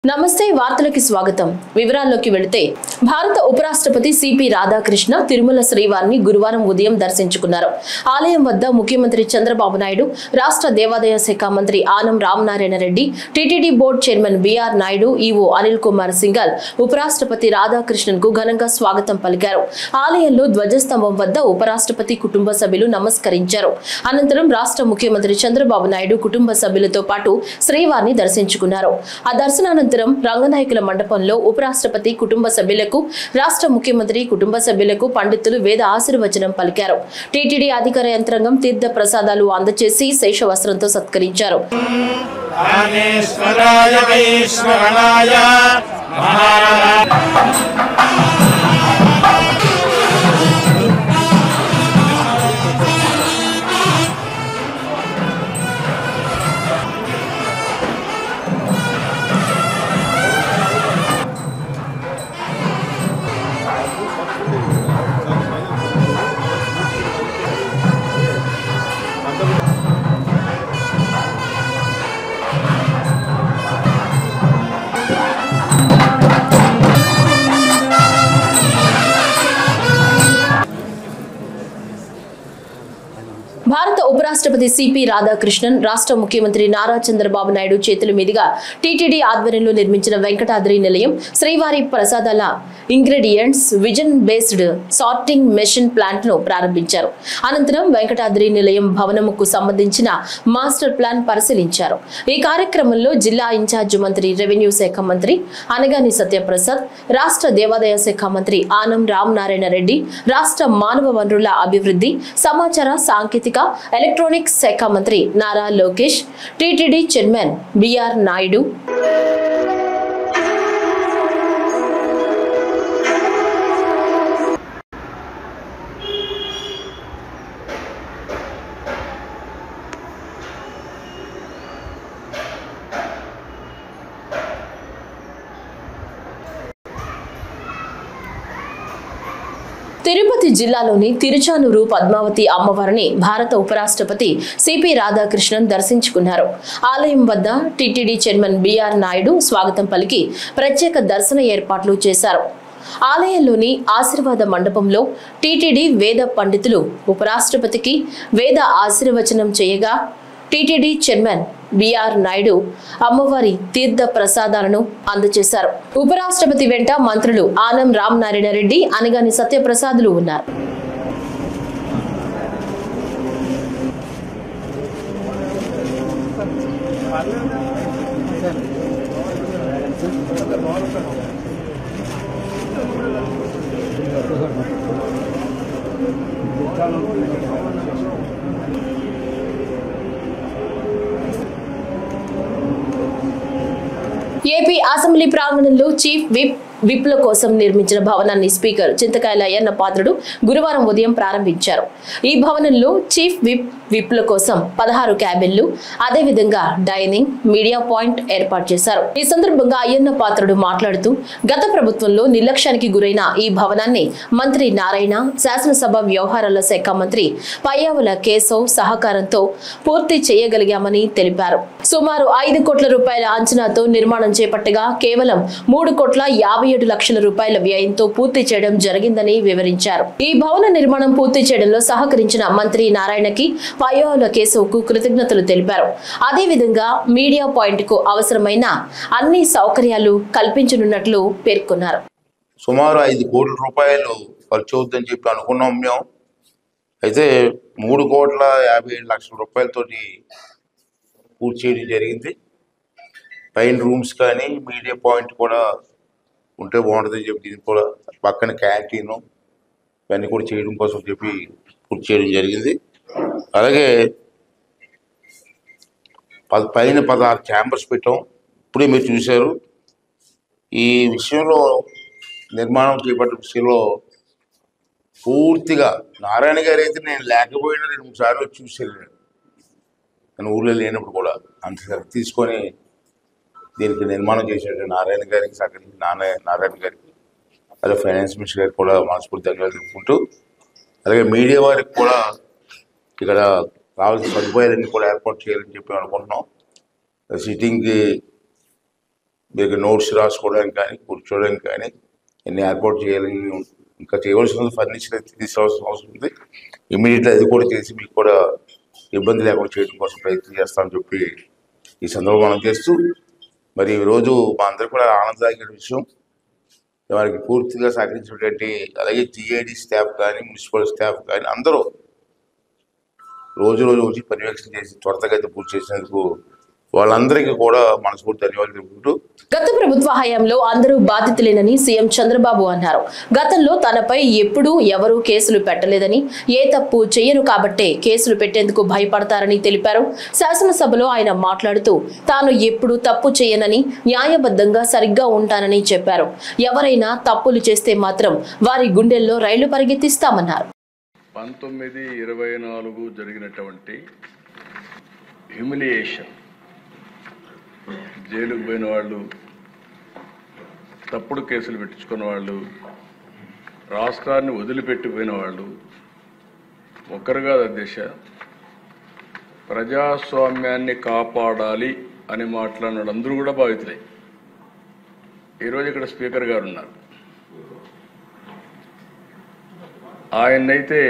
నమస్తే వార్తలకి స్వాగతం వివరాల్లోకి వెళితే భారత ఉపరాష్ట్రపతి సిపి రాధాకృష్ణ తిరుమల శ్రీవారిని గురువారం ఉదయం దర్శించుకున్నారు. ఆలయం వద్ద ముఖ్యమంత్రి చంద్రబాబు నాయుడు, రాష్ట్ర దేవాదాయ శాఖ మంత్రి Anam Ramanarayana Reddy, TTD board chairman B R Naidu, EO Anil Kumar Singhal ఉపరాష్ట్రపతి రాధాకృష్ణన్ కు ఘనంగా స్వాగతం పలికారు. ఆలయంలో ధ్వజస్తంభం వద్ద ఉపరాష్ట్రపతి కుటుంబ సభ్యులు నమస్కరించారు. అనంతరం రాష్ట్ర ముఖ్యమంత్రి చంద్రబాబు నాయుడు కుటుంబ సభ్యులతో పాటు శ్రీవారిని దర్శించుకున్నారు. ఆ దర్శనానంతరం రంగనాయకుల మండపంలో ఉపరాష్ట్రపతి కుటుంబ సభ్యులకు, రాష్ట్ర ముఖ్యమంత్రి కుటుంబ సభ్యులకు పండితులు వేద ఆశీర్వచనం పలికారు. టీటీడీ అధికార యంత్రాంగం తీర్థ ప్రసాదాలు అందజేసి శేషవస్త్రంతో సత్కరించారు. భారత ఉపరాష్ట్రపతి సిపి రాధాకృష్ణన్, రాష్ట్ర ముఖ్యమంత్రి నారా చంద్రబాబు నాయుడు చేతుల మీదుగా టీటీడీ ఆధ్వర్యంలో నిర్మించిన వెంకటాద్రి నిలయం శ్రీవారి ప్రసాదాల ingredients vision based sorting machine plant ను ప్రారంభించారు. అనంతరం వెంకటాద్రి నిలయం భవనముకు సంబంధించిన మాస్టర్ ప్లాన్ పరిశీలించారు. ఈ కార్యక్రమంలో జిల్లా ఇన్ఛార్జ్ మంత్రి, రెవెన్యూ శాఖ మంత్రి అనగాని సత్యప్రసాద్, రాష్ట్ర దేవాదాయ శాఖ మంత్రి ఆనం రామనారాయణ రెడ్డి, రాష్ట్ర మానవ వనరుల అభివృద్ధి, సమాచార సాంకేతిక ఎలక్ట్రానిక్స్ శాఖ మంత్రి Nara Lokesh, TTD chairman B R Naidu, Tirupati జిల్లాలోని తిరుచానూరు పద్మావతి అమ్మవారిని భారత ఉపరాష్ట్రపతి సిపి రాధాకృష్ణన్ దర్శించుకున్నారు. ఆలయం వద్ద టీటీడీ చైర్మన్ బిఆర్ నాయుడు స్వాగతం పలికి ప్రత్యేక దర్శన ఏర్పాట్లు చేశారు. ఆలయంలోని ఆశీర్వాద మండపంలో టీటీడీ వేద పండితులు ఉపరాష్ట్రపతికి వేద ఆశీర్వచనం చేయగా, టీటీడీ చైర్మన్ బిఆర్ నాయుడు అమ్మవారి తీర్థ ప్రసాదాలను అందజేశారు. ఉపరాష్ట్రపతి వెంట మంత్రులు ఆనం రామనారాయణ రెడ్డి, అనగాని సత్యప్రసాదులు ఉన్నారు. ఏపీ అసెంబ్లీ ప్రాంగణంలో చీఫ్ విప్ల కోసం నిర్మించిన భవనాన్ని స్పీకర్ చింతకాయల అయ్యన్న పాత్రుడు గురువారం ఉదయం ప్రారంభించారు. ఈ భవనంలో చీఫ్ విప్ల కోసం 16 క్యాబిన్లు, అదేవిధంగా డైనింగ్, మీడియా పాయింట్ ఏర్పాటు చేశారు. ఈ సందర్భంగా అయ్యన్న పాత్రుడు మాట్లాడుతూ, గత ప్రభుత్వంలో నిర్లక్ష్యానికి గురైన ఈ భవనాన్ని మంత్రి నారాయణ, శాసనసభ వ్యవహారాల శాఖ మంత్రి పయ్యావుల కేశవ్ సహకారంతో పూర్తి చేయగలిగామని తెలిపారు. సుమారు 5 కోట్ల రూపాయల అంచనాతో నిర్మాణం చేపట్టగా కేవలం 3,57 లక్షల రూపాయల వ్యయంతో పూర్తి చేయడం జరిగిందని వివరించారు. ఈ భవన నిర్మాణం పూర్తి చేయడంలో సహకరించిన మంత్రి నారాయణకి, పయ్యావుల కేశవ్ కు కృతజ్ఞతలు తెలిపారు. అదేవిధంగా మీడియా పాయింట్ కు అవసరమైన అన్ని సౌకర్యాలు కల్పించనున్నట్లు పేర్కొన్నారు. సుమారు 5 కోట్ల రూపాయలు ఖర్చు అవుతుందని చెప్పి అనుకున్నాం మేము. అయితే 3,57 లక్షల రూపాయలతోటి పూర్తి చేయడం జరిగింది. పైన రూమ్స్ కానీ మీడియా పాయింట్ కూడా ఉంటే బాగుంటుందని చెప్పి, దీనికి కూడా పక్కన క్యాంటీను ఇవన్నీ కూడా చేయడం కోసం చెప్పి పూర్తి చేయడం జరిగింది. అలాగే పైన 16 ఛాంబర్స్ పెట్టాం. ఇప్పుడే మీరు చూశారు. ఈ విషయంలో నిర్మాణం చేపట్టిన విషయంలో పూర్తిగా నారాయణ గారు అయితే నేను లేకపోయినా 2-3 సార్లు వచ్చి చూసాను. నేను ఊళ్ళో లేనప్పుడు కూడా అంత తీసుకొని దీనికి నిర్మాణం చేసేట నారాయణ గారికి సహకరించి నారాయణ గారికి, అదే ఫైనాన్స్ మినిస్టర్ గారికి కూడా మనస్ఫూర్తి ధన్యవాదాలు తెలుపుకుంటూ, అలాగే మీడియా వారికి కూడా ఇక్కడ కావాల్సిన సదుపాయాలన్నీ కూడా ఏర్పాటు చేయాలని చెప్పి అనుకుంటున్నాం. సిట్టింగ్కి మీకు నోట్స్ రాసుకోవడానికి కానీ కూర్చోవడానికి కానీ ఎన్ని ఏర్పాటు చేయాలని ఇంకా చేయవలసిన ఫర్నిచర్ అయితే తీసుకోవాల్సిన అవసరం ఉంది. ఇమీడియట్గా అది కూడా చేసి మీకు కూడా ఇబ్బంది లేకుండా చేయడం కోసం ప్రయత్నం చేస్తామని చెప్పి ఈ సందర్భంగా మనం చేస్తూ, మరి ఈరోజు మా అందరూ కూడా ఆనందదాయకమైన విషయం, వారికి పూర్తిగా సహకరించినటువంటి అలాగే జిఐడి స్టాఫ్ కానీ మున్సిపల్ స్టాఫ్ కానీ అందరూ రోజు వచ్చి పర్యవేక్షణ చేసి త్వరతగా పూర్తి చేసినందుకు వాళ్ళందరికీ కూడా మనస్ఫూర్తి ధన్యవాదాలు తెలుపుకుంటూ, గత ప్రభుత్వ హయాంలో అందరూ బాధితులేనని సీఎం చంద్రబాబు అన్నారు. గతంలో తనపై ఎప్పుడూ ఎవరూ కేసులు పెట్టలేదని, ఏ తప్పు చేయను కాబట్టే కేసులు పెట్టేందుకు భయపడతారని తెలిపారు. శాసనసభలో ఆయన మాట్లాడుతూ తాను ఎప్పుడూ తప్పు చేయనని, న్యాయబద్ధంగా సరిగ్గా ఉంటానని చెప్పారు. ఎవరైనా తప్పులు చేస్తే మాత్రం వారి గుండెల్లో రైళ్లు పరిగెత్తిస్తామన్నారు. 1924 జరిగినటువంటి హ్యూమిలియేషన్, జైలుకు పోయిన వాళ్ళు, తప్పుడు కేసులు పెట్టించుకున్న వాళ్ళు, రాష్ట్రాన్ని వదిలిపెట్టిపోయిన వాళ్ళు ఒక్కరుగా అధ్యక్ష ప్రజాస్వామ్యాన్ని కాపాడాలి అని మాట్లాడిన అందరూ కూడా బాధితులే. ఈరోజు ఇక్కడ స్పీకర్ గారు ఉన్నారు. ఆయన్నైతే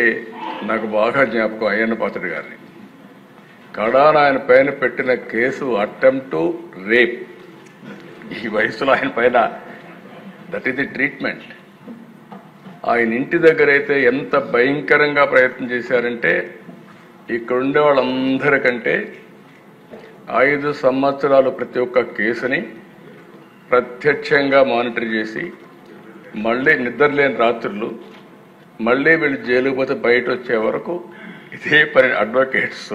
నాకు బాగా జ్ఞాపకం, అయ్యన్న పాత్రుడు గారిని. కడాన ఆయన పైన పెట్టిన కేసు అటెంప్ట్ టు రేప్. ఈ వయసులో ఆయన పైన దట్ ఈస్ ది ట్రీట్మెంట్. ఆయన ఇంటి దగ్గర అయితే ఎంత భయంకరంగా ప్రయత్నం చేశారంటే, ఇక్కడ ఉండే వాళ్ళందరికంటే 5 సంవత్సరాలు ప్రతి ఒక్క కేసుని ప్రత్యక్షంగా మానిటర్ చేసి, మళ్ళీ నిద్రలేని రాత్రులు, మళ్ళీ వీళ్ళు జైలుకు పోతే బయట వచ్చే వరకు ఇదే పని. అడ్వకేట్స్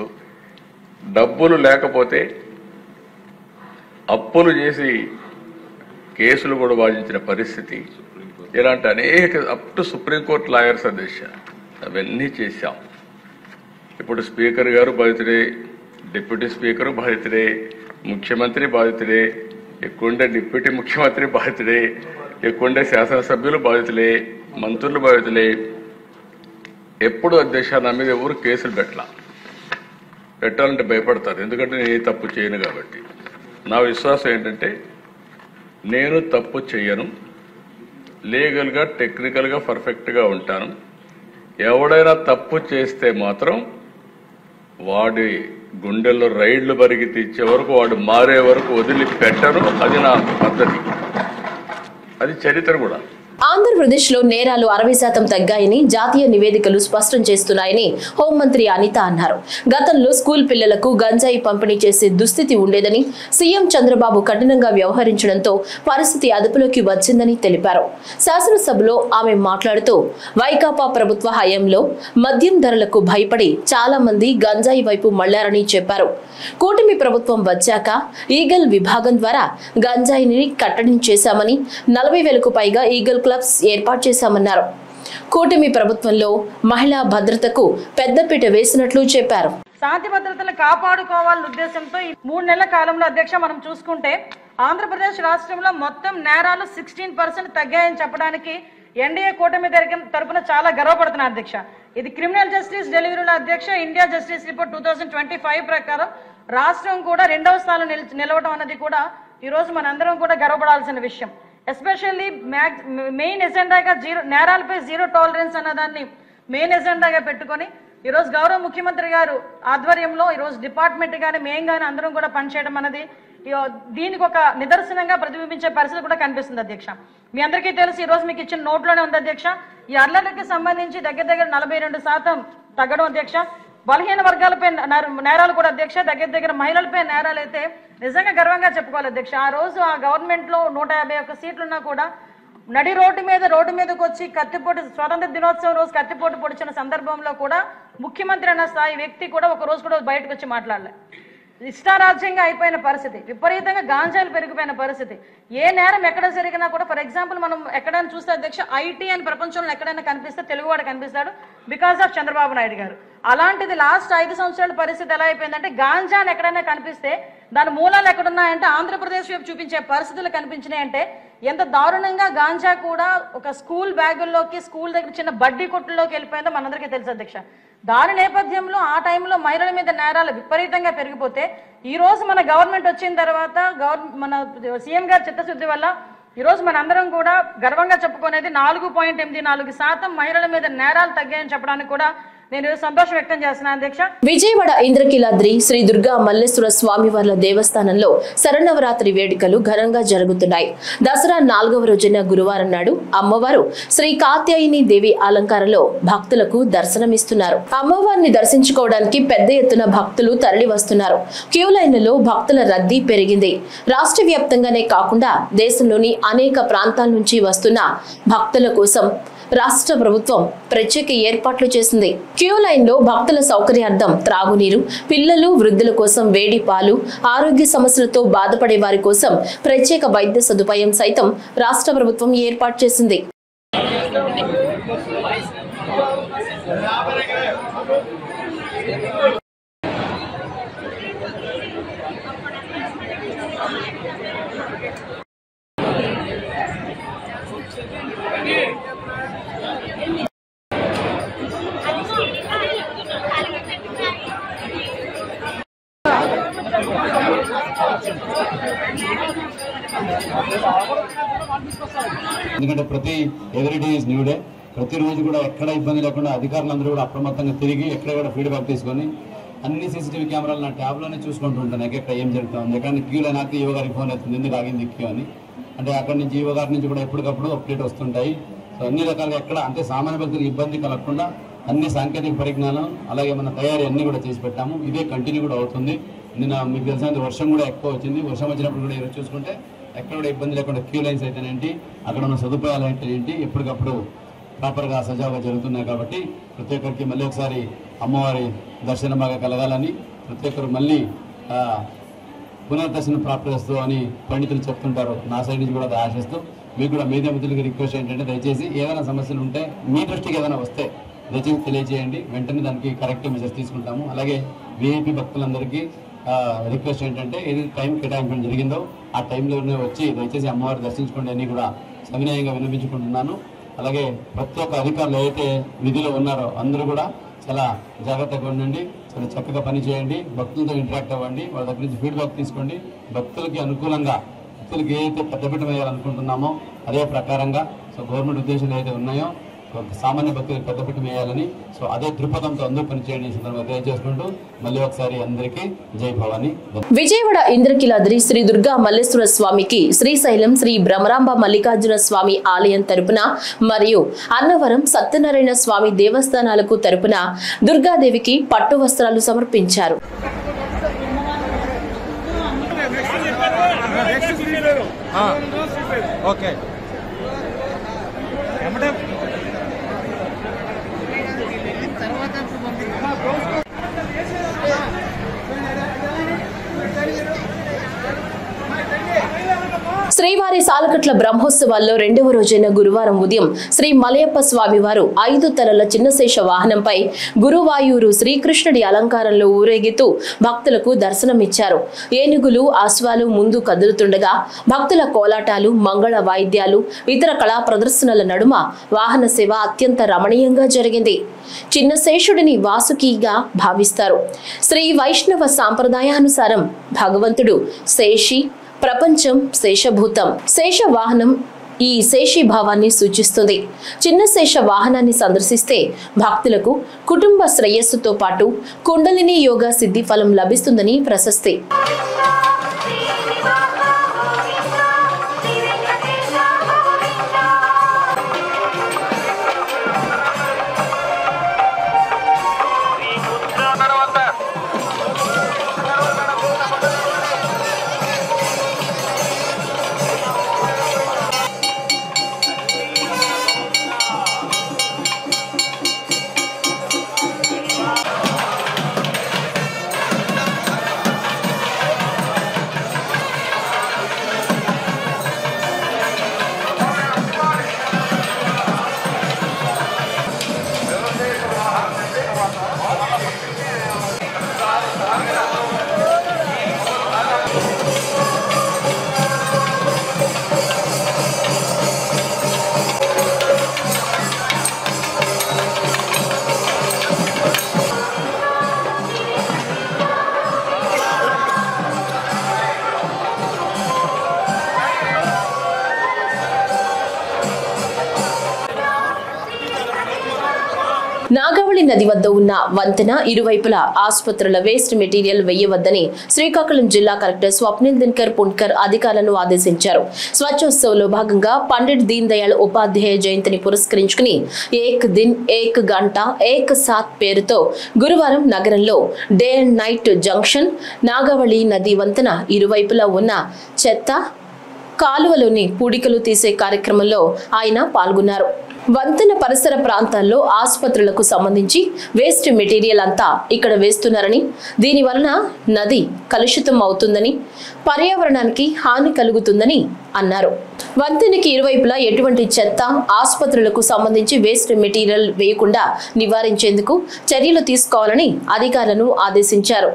డబ్బులు లేకపోతే అప్పులు చేసి కేసులు కూడా వాదించిన పరిస్థితి. ఇలాంటి అనేక అప్ టు సుప్రీంకోర్టు లాయర్స్ అధ్యక్ష అవన్నీ చేశాం. ఇప్పుడు స్పీకర్ గారు బాధితుడే, డిప్యూటీ స్పీకరు బాధితుడే, ముఖ్యమంత్రి బాధితుడే, ఎక్కువండే డిప్యూటీ ముఖ్యమంత్రి బాధితుడే, ఎక్కువండే శాసనసభ్యులు బాధితులే, మంత్రులు బాధితులే. ఎప్పుడు అధ్యక్ష నా మీద ఎవరు కేసులు పెట్టాలంటే భయపడతారు, ఎందుకంటే నేను ఏ తప్పు చేయను కాబట్టి. నా విశ్వాసం ఏంటంటే నేను తప్పు చేయను, లీగల్గా టెక్నికల్గా పర్ఫెక్ట్గా ఉంటాను. ఎవడైనా తప్పు చేస్తే మాత్రం వాడి గుండెల్లో రైళ్లు బరిగి తీర్చే వరకు, వాడు మారే వరకు వదిలిపెట్టను. అది నా పద్ధతి, అది చరిత్ర కూడా. ఆంధ్రప్రదేశ్లో నేరాలు 60% తగ్గాయని జాతీయ నివేదికలు స్పష్టం చేస్తున్నాయని హోంమంత్రి అనిత అన్నారు. గతంలో స్కూల్ పిల్లలకు గంజాయి పంపిణీ చేసే దుస్థితి ఉండేదని, సీఎం చంద్రబాబు కఠినంగా వ్యవహరించడంతో పరిస్థితి అదుపులోకి వచ్చిందని తెలిపారు. శాసనసభలో ఆమె మాట్లాడుతూ వైకాపా ప్రభుత్వ హయాంలో మద్యం ధరలకు భయపడి చాలా మంది గంజాయి వైపు మళ్లారని చెప్పారు. కూటమి ప్రభుత్వం వచ్చాక ఈగల్ విభాగం ద్వారా గంజాయిని కట్టడి చేశామని, 40,000కు పైగా ఈగల్ క్లబ్స్ ఏర్పాటు చేశామన్నారు. కూటమి ప్రభుత్వంలో మహిళా భద్రతకు పెద్దపీట వేసినట్లు చెప్పారు. శాంతి భద్రతలు కాపాడుకోవాలనే ఉద్దేశంతో ఈ 3 నెలల కాలంలో అధ్యక్ష మనం చూసుకుంటే ఆంధ్రప్రదేశ్ రాష్ట్రంలో మొత్తం నేరాలు 16% తగ్గాయని చెప్పడానికి ఎన్డీఏ కూటమి తరపున చాలా గర్వపడుతున్నారు అధ్యక్ష. ఇది క్రిమినల్ జస్టిస్ డెలివరీలో అధ్యక్ష ఇండియా జస్టిస్ రిపోర్ట్ 2025 ప్రకారం రాష్ట్రం కూడా 2వ స్థానంలో నిలవడం అన్నది కూడా ఈ రోజు మనందరం కూడా గర్వపడాల్సిన విషయం. ఎస్పెషల్లీ మెయిన్ ఎజెండాగా నేరాలపై జీరో టాలరెన్స్ అన్నదాన్ని మెయిన్ ఎజెండాగా పెట్టుకొని ఈరోజు గౌరవ ముఖ్యమంత్రి గారు ఆధ్వర్యంలో ఈరోజు డిపార్ట్మెంట్ కానీ మేము కానీ అందరం కూడా పనిచేయడం అన్నది దీనికి ఒక నిదర్శనంగా ప్రతిబింబించే పరిస్థితి కూడా కనిపిస్తుంది అధ్యక్ష. మీ అందరికీ తెలుసు, ఈ రోజు మీకు ఇచ్చిన నోట్లోనే ఉంది అధ్యక్ష, ఈ అల్లర్లకి సంబంధించి దగ్గర 42% తగ్గడం అధ్యక్ష. బలహీన వర్గాలపై నేరాలు కూడా అధ్యక్ష, దగ్గర మహిళలపై నేరాలు అయితే నిజంగా గర్వంగా చెప్పుకోవాలి అధ్యక్ష. ఆ రోజు ఆ గవర్నమెంట్ లో 151 సీట్లున్నా కూడా నడి రోడ్డు మీదకి వచ్చి కత్తిపోటు, స్వాతంత్ర దినోత్సవం రోజు కత్తిపోటు పొడిచిన సందర్భంలో కూడా ముఖ్యమంత్రి అన్న స్థాయి వ్యక్తి కూడా ఒక రోజు కూడా బయటకు వచ్చి మాట్లాడలే. ఇష్టారాజ్యంగా అయిపోయిన పరిస్థితి, విపరీతంగా గాంజాలు పెరిగిపోయిన పరిస్థితి. ఏ నేరం ఎక్కడ జరిగినా కూడా, ఫర్ ఎగ్జాంపుల్ మనం ఎక్కడైనా చూస్తే అధ్యక్ష ఐటీ అని ప్రపంచంలో ఎక్కడైనా కనిపిస్తే తెలుగువాడు కనిపిస్తాడు బికాస్ ఆఫ్ చంద్రబాబు నాయుడు గారు. అలాంటిది లాస్ట్ 5 సంవత్సరాల పరిస్థితి ఎలా అయిపోయిందంటే గాంజాని ఎక్కడైనా కనిపిస్తే దాని మూలాలు ఎక్కడున్నాయంటే ఆంధ్రప్రదేశ్ వైపు చూపించే పరిస్థితులు కనిపించినాయంటే ఎంత దారుణంగా గాంజా కూడా ఒక స్కూల్ బ్యాగుల్లోకి, స్కూల్ దగ్గర చిన్న బడ్డీ కొట్టుల్లోకి వెళ్ళిపోయిందో మనందరికీ తెలుసు అధ్యక్ష. దాని నేపథ్యంలో ఆ టైంలో మహిళల మీద నేరాలు విపరీతంగా పెరిగిపోతే ఈ రోజు మన గవర్నమెంట్ వచ్చిన తర్వాత మన సీఎం గారి చిత్తశుద్ధి వల్ల ఈ రోజు మనందరం కూడా గర్వంగా చెప్పుకునేది 4.84% మహిళల మీద నేరాలు తగ్గాయని చెప్పడానికి కూడా నేను సంతోషం వ్యక్తం చేస్తున్నాను అధ్యక్ష. విజయవాడ ఇంద్రకీలాద్రి శ్రీ దుర్గా మల్లేశ్వర స్వామివార్ల దేవస్థానంలో శరన్నవరాత్రి వేడుకలు ఘనంగా జరుగుతున్నాయి. దసరా 4వ రోజున గురువారం నాడు అమ్మవారు శ్రీ కాత్యాయని దేవి అలంకారంలో భక్తులకు దర్శనమిస్తున్నారు. అమ్మవారిని దర్శించుకోవడానికి పెద్ద ఎత్తున భక్తులు తరలి వస్తున్నారు. క్యూ లైన్లలో భక్తుల రద్దీ పెరిగింది. రాష్ట్ర వ్యాప్తంగానే కాకుండా దేశంలోని అనేక ప్రాంతాల నుంచి వస్తున్న భక్తుల కోసం రాష్ట్ర ప్రభుత్వం ప్రత్యేక ఏర్పాట్లు చేసింది. క్యూ లైన్ లో భక్తుల సౌకర్యార్థం త్రాగునీరు, పిల్లలు వృద్ధుల కోసం వేడి పాలు, ఆరోగ్య సమస్యలతో బాధపడే వారి కోసం ప్రత్యేక వైద్య సదుపాయం సైతం రాష్ట్ర ప్రభుత్వం ఏర్పాటు చేసింది. ఎందుకంటే ప్రతి ఎవ్రీడే ఈజ్ న్యూ డే. ప్రతిరోజు కూడా ఎక్కడ ఇబ్బంది లేకుండా అధికారులందరూ కూడా అప్రమత్తంగా తిరిగి ఎక్కడ కూడా ఫీడ్బ్యాక్ తీసుకొని అన్ని సీసీటీవీ కెమెరాలు నా ట్యాబ్లోనే చూసుకుంటూ ఉంటాను. ఎక్కడ ఏం జరుగుతుంది, ఎక్కడ క్యూలో నాకు ఈవో గారికి ఫోన్ అవుతుంది ఎందుకు ఆగింది క్యూ అని. అంటే అక్కడి నుంచి ఈవో గారి నుంచి కూడా ఎప్పటికప్పుడు అప్డేట్ వస్తుంటాయి. సో అన్ని రకాలుగా ఎక్కడ అంటే సామాన్య భక్తులకు ఇబ్బంది కలగకుండా అన్ని సాంకేతిక పరిజ్ఞానం అలాగే మన తయారీ అన్ని కూడా చేసి పెట్టాము. ఇదే కంటిన్యూ కూడా అవుతుంది. నిన్న మీకు తెలిసినంత వర్షం కూడా ఎక్కువ వచ్చింది. వర్షం వచ్చినప్పుడు కూడా ఈరోజు చూసుకుంటే ఎక్కడ కూడా ఇబ్బంది లేకుండా క్యూ లైన్స్ అయితేనేంటి, అక్కడ ఉన్న సదుపాయాలు ఏంటి ఎప్పటికప్పుడు ప్రాపర్గా సజావుగా జరుగుతున్నాయి. కాబట్టి ప్రతి ఒక్కరికి మళ్ళీ ఒకసారి అమ్మవారి దర్శనం బాగా కలగాలని, ప్రతి ఒక్కరు మళ్ళీ పునర్దర్శనం ప్రాప్తిస్తూ అని పండితులు చెప్తుంటారు. నా సైడ్ నుంచి కూడా అది ఆశిస్తూ మీకు కూడా మీడియా మిత్రులకి రిక్వెస్ట్ ఏంటంటే దయచేసి ఏదైనా సమస్యలు ఉంటే మీ దృష్టికి ఏదైనా వస్తే దయచేసి తెలియజేయండి. వెంటనే దానికి కరెక్ట్ మెజర్స్ తీసుకుంటాము. అలాగే విఐపి భక్తులందరికీ రిక్వెస్ట్ ఏంటంటే ఏది టైం కేటాయించడం జరిగిందో ఆ టైంలోనే వచ్చి దయచేసి అమ్మవారి దర్శించుకోండి అని కూడా సవినయంగా వినిపించుకుంటున్నాను. అలాగే ప్రతి ఒక్క అధికారులు ఏదైతే విధిలో ఉన్నారో అందరూ కూడా చాలా జాగ్రత్తగా ఉండండి, చాలా చక్కగా పనిచేయండి, భక్తులతో ఇంటరాక్ట్ అవ్వండి, వాళ్ళ దగ్గర నుంచి ఫీడ్బ్యాక్ తీసుకోండి. భక్తులకి అనుకూలంగా భక్తులకి ఏదైతే పెద్దపీఠం వేయాలనుకుంటున్నామో అదే ప్రకారంగా గవర్నమెంట్ ఉద్దేశాలు ఏదైతే ఉన్నాయో సామాన్య భక్తులకు పెద్దపీఠం వేయాలని అదే దృక్పథంతో అందరూ పనిచేయండి సందర్భంగా తెలియజేసుకుంటూ మళ్ళీ ఒకసారి అందరికీ జై భవాని. విజయవాడ ఇంద్రకీలాద్రి శ్రీ దుర్గా మల్లేశ్వర స్వామికి శ్రీశైలం శ్రీ భ్రమరాంబ మల్లికార్జున స్వామి ఆలయం తరపున మరియు అన్నవరం సత్యనారాయణ స్వామి దేవస్థానాలకు తరపున దుర్గాదేవికి పట్టు వస్త్రాలు సమర్పించారు. శ్రీవారి సాలకట్ల బ్రహ్మోత్సవాల్లో 2వ రోజైన గురువారం ఉదయం శ్రీ మలయప్ప స్వామి వారు 5 తలల చిన్నశేష వాహనంపై గురువాయూరు శ్రీకృష్ణుడి అలంకారంలో ఊరేగితూ భక్తులకు దర్శనమిచ్చారు. ఏనుగులు, అశ్వాలు ముందు కదులుతుండగా భక్తుల కోలాటాలు, మంగళ వాయిద్యాలు, ఇతర కళా ప్రదర్శనల నడుమ వాహన సేవ అత్యంత రమణీయంగా జరిగింది. చిన్నశేషుడిని వాసుకిగా భావిస్తారు. శ్రీ వైష్ణవ సాంప్రదాయానుసారం భగవంతుడు శేషి, ప్రపంచం శేషభూతం. శేష వాహనం ఈ శేషి భావాన్ని సూచిస్తుంది. చిన్న శేష వాహనాన్ని సందర్శిస్తే భక్తులకు కుటుంబ శ్రేయస్సుతో పాటు కుండలిని యోగా సిద్ధి ఫలం లభిస్తుందని ప్రశస్తి. నాగావళి నది వద్ద ఉన్న వంతెన ఇరువైపులా ఆసుపత్రుల వేస్ట్ మెటీరియల్ వేయవద్దని శ్రీకాకుళం జిల్లా కలెక్టర్ స్వప్నిల్ దినకర్ పుండ్కర్ అధికారులను ఆదేశించారు. స్వచ్ఛోత్సవ్లో భాగంగా పండిట్ దీన్ దయాళ్ ఉపాధ్యాయ జయంతిని పురస్కరించుకుని ఏక్ దిన్ ఏక్ గంట ఏక్ సాత్ పేరుతో గురువారం నగరంలో day and night junction Nagavali నది వంతెన ఇరువైపులా ఉన్న చెత్త కాలువలోని పూడికలు తీసే కార్యక్రమంలో ఆయన పాల్గొన్నారు. వంతెన పరిసర ప్రాంతాల్లో ఆసుపత్రులకు సంబంధించి వేస్ట్ మెటీరియల్ అంతా ఇక్కడ వేస్తున్నారని, దీని వలన నది కలుషితం అవుతుందని, పర్యావరణానికి హాని కలుగుతుందని అన్నారు. వంతెనకి ఇరువైపులా ఎటువంటి చెత్త, ఆసుపత్రులకు సంబంధించి వేస్ట్ మెటీరియల్ వేయకుండా నివారించేందుకు చర్యలు తీసుకోవాలని అధికారులను ఆదేశించారు.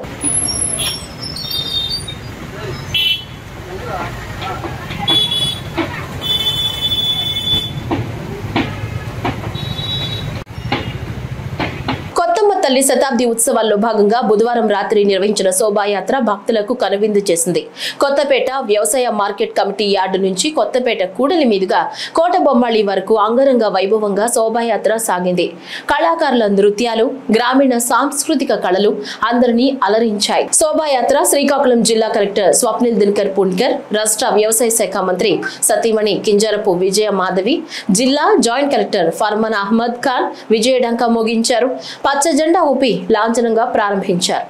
తల్లి శతాబ్ది ఉత్సవాల్లో భాగంగా బుధవారం రాత్రి నిర్వహించిన శోభాయాత్ర భక్తులకు కనువిందు చేసింది. కొత్తపేట వ్యవసాయ మార్కెట్ కమిటీ యార్డు నుంచి కొత్తపేట కూడలి మీదుగా కోటబొమ్మాళి వరకు అంగరంగ వైభవంగా శోభాయాత్ర సాగింది. కళాకారుల నృత్యాలు, గ్రామీణ సాంస్కృతిక కళలు అందరినీ అలరించాయి. శోభాయాత్ర శ్రీకాకుళం జిల్లా కలెక్టర్ స్వప్నిల్ దినకర్ పుండ్కర్, రాష్ట్ర వ్యవసాయ శాఖ మంత్రి సతీమణి కింజరపు విజయ మాధవి, జిల్లా జాయింట్ కలెక్టర్ ఫర్మాన్ అహ్మద్ ఖాన్ విజయడంకా మోగించారు. పచ్చ జెండా ఊపి లాంఛనంగా ప్రారంభించారు.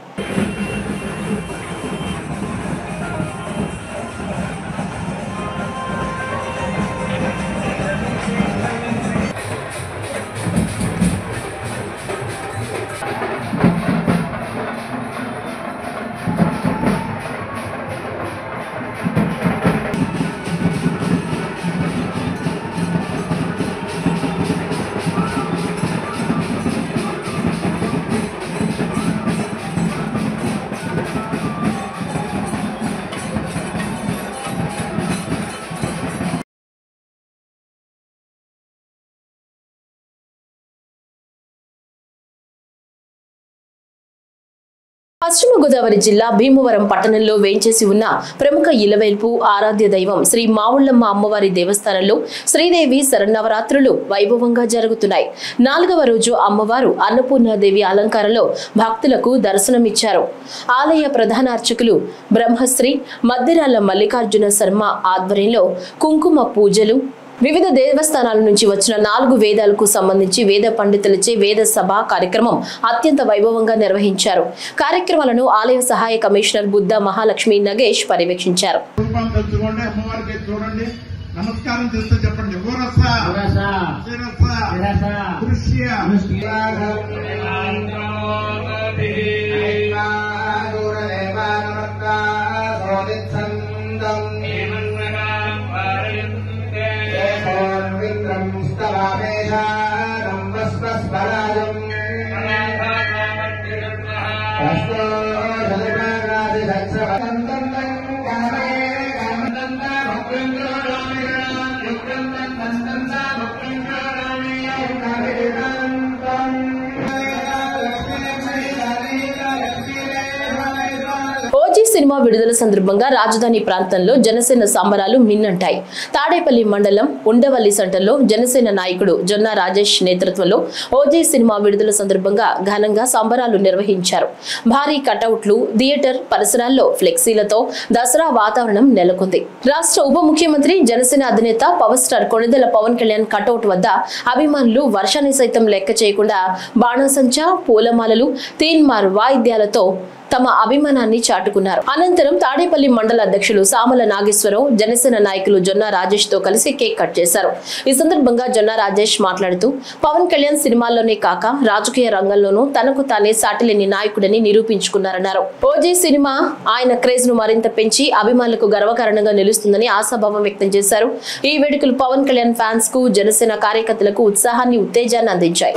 పశ్చిమ గోదావరి జిల్లా భీమవరం పట్టణంలో వేంచేసి ఉన్న ప్రముఖ ఇలవేల్పు ఆరాధ్య దైవం శ్రీ మావుళ్లమ్మ అమ్మవారి దేవస్థానంలో శ్రీదేవి శరన్నవరాత్రులు వైభవంగా జరుగుతున్నాయి. 4వ రోజు అమ్మవారు అన్నపూర్ణాదేవి అలంకారంలో భక్తులకు దర్శనమిచ్చారు. ఆలయ ప్రధాన అర్చకులు బ్రహ్మశ్రీ మద్దిరాల మల్లికార్జున శర్మ ఆధ్వర్యంలో కుంకుమ పూజలు, వివిధ దేవస్థానాల నుంచి వచ్చిన 4 వేదాలకు సంబంధించి వేద పండితులచే వేద సభ కార్యక్రమం అత్యంత వైభవంగా నిర్వహించారు. కార్యక్రమాలను ఆలయ సహాయ కమిషనర్ బుద్ధ మహాలక్ష్మి నగేష్ పర్యవేక్షించారు. నమస్కారం చేస్తూ చెప్పండి. సినిమా విడుదల సందర్భంగా రాజధాని ప్రాంతంలో జనసేన సంబరాలు మిన్నంటాయి. తాడేపల్లి మండలం ఉండవల్లి సెంటర్లో జనసేన నాయకుడు జొన్న రాజేష్ నేతృత్వంలో ఓజీ సినిమా విడుదల సందర్భంగా ఘనంగా సంబరాలు నిర్వహించారు. భారీ కటౌట్లు, థియేటర్ పరిసరాల్లో ఫ్లెక్సీలతో దసరా వాతావరణం నెలకొంది. రాష్ట్ర ఉప ముఖ్యమంత్రి జనసేన అధినేత power star Konidela Pavan Kalyan cutout వద్ద అభిమానులు వర్షాన్ని సైతం లెక్క చేయకుండా బాణసంచా, పూలమాలలు, తీన్మార్ వాయిద్యాలతో తమ అభిమానాన్ని చాటుకున్నారు. అనంతరం తాడేపల్లి మండల అధ్యక్షులు సామల నాగేశ్వరరావు జనసేన నాయకులు జొన్న రాజేష్ తో కలిసి కేక్ కట్ చేశారు. ఈ సందర్భంగా జొన్న రాజేష్ మాట్లాడుతూ పవన్ కళ్యాణ్ సినిమాల్లోనే కాక రాజకీయ రంగంలోనూ తనకు తానే సాటిలేని నాయకుడని నిరూపించుకున్నారన్నారు. ఓజీ సినిమా ఆయన క్రేజ్ ను మరింత పెంచి అభిమానులకు గర్వకారణంగా నిలుస్తుందని ఆశాభావం వ్యక్తం చేశారు. ఈ వేడుకలు పవన్ కళ్యాణ్ ఫ్యాన్స్ కు, జనసేన కార్యకర్తలకు ఉత్సాహాన్ని, ఉత్తేజాన్ని అందించాయి.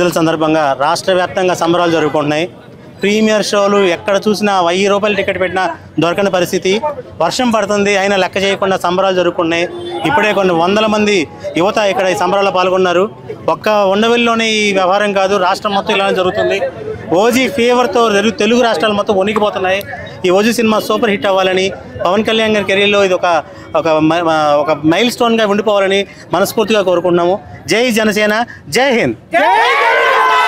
విడుదల సందర్భంగా రాష్ట్ర వ్యాప్తంగా సంబరాలు జరుగుకుంటున్నాయి. ప్రీమియర్ షోలు ఎక్కడ చూసినా 1000 రూపాయలు టికెట్ పెట్టినా దొరకని పరిస్థితి. వర్షం పడుతుంది అయినా లెక్క చేయకుండా సంబరాలు జరుగుతున్నాయి. ఇప్పుడే కొన్ని వందల మంది యువత ఇక్కడ ఈ సంబరాల్లో పాల్గొన్నారు. ఒక్క ఉండవల్లిలోనే ఈ వ్యవహారం కాదు, రాష్ట్రం మొత్తం ఇలానే జరుగుతుంది. ఓజీ ఫీవర్తో తెలుగు రాష్ట్రాలు మొత్తం వణికిపోతున్నాయి. ఈ ఓజీ సినిమా సూపర్ హిట్ అవ్వాలని, పవన్ కళ్యాణ్ గారి కెరీర్లో ఇది ఒక మైల్ స్టోన్గా ఉండిపోవాలని మనస్ఫూర్తిగా కోరుకుంటున్నాము. జై జనసేన, జై హింద్.